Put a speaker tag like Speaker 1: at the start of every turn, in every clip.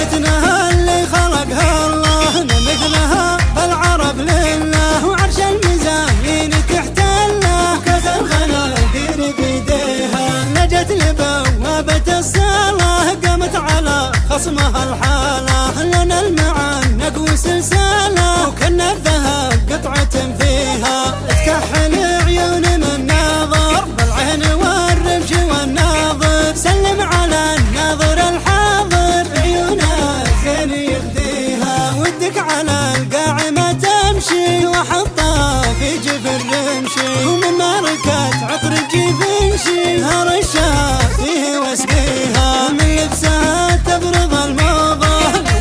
Speaker 1: فتنها اللي خلقها الله مثلها بالعرب لله، وعرش المزايين تحتله كاس الخنازير بيديها. نجت لبوابة الصلاة قامت على خصمها الحالة، لنا المعنق وسلسالة وكنا الذهب قطعة فيها. تكحل عيون من ناظر بالعين والرمش والناظر، سلم على الناظر الحاضر عيونها زين يهديها. ودك على القاعمة تمشي وحطها في جفر رمشي، ومن ماركة عطر جيفنشي هرشها فيه واسقيها. من لبسها تبرض الموضة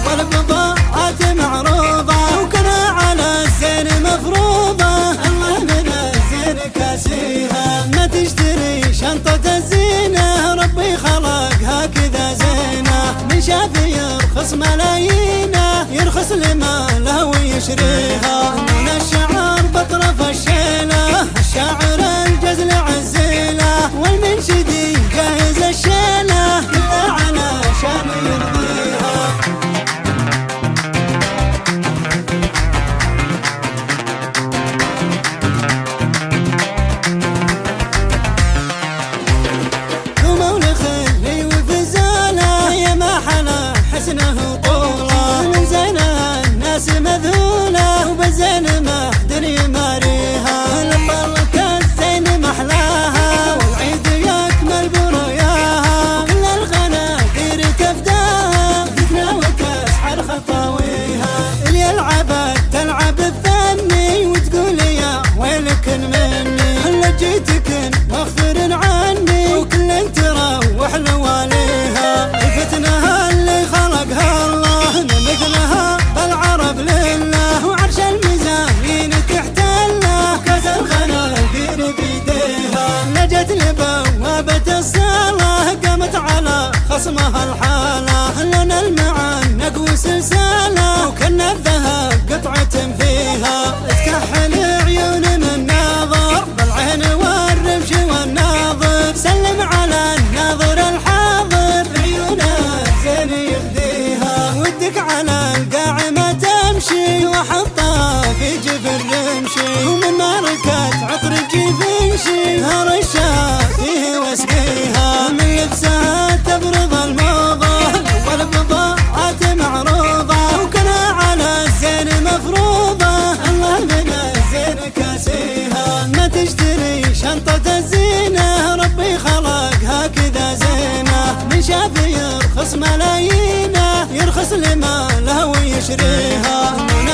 Speaker 1: والبضاعات معروضة، وكنا على الزين مفروضة الله من الزين كاسيها. ما تشتري شنطة الزينة ربي خلقها كذا زينة، من شاف يرخص ملايينه يرخص لماله ويشريها. من الشعر بطرف الشيلة الشاعر الجزل عزيله، والمنشدي جاهز الشيلة كلها على شان يرضيها. حسنه طوله من زينها الناس مذهوله، وبالزين ما حدر يماريها. للبركة الزين محلاها والعيد يكمل برؤياها، كل الغنادير تفداها فتنة وتسحر خطاويها. اللي يلعبك تلعب الثاني وتقول يا ويلك مني، لجيتك مغفر عني وكل تروح لواليها. فتنها اللي خلقها الله مثلها بالعرب لله، وعرش المزايين تحتله كاس الخنازير بيديها. نجت لبوابة الصلاة قامت على خصمها الحالة، لنا المعنق وسلسالة وكنا الذهب قطعة فيها. تكحل عيون من ناظر بالعين والرمش والناظر، سلم على الناظر الحاضر عيونها زين يهديها. ودك على القاعمة تمشي وحطها في جفر رمشي، ومن ماركة عطر جيفنشي هرشها فيه واسقيها. من لبسها تبرض الموضة والبضاعات معروضة، وكنا على الزين مفروضة الله من الزين كاسيها. ما تشتري شنطة الزينة ربي خلقها كذا زينة، من شاف يرخص ملايينه يرخص لماله ويشريها. من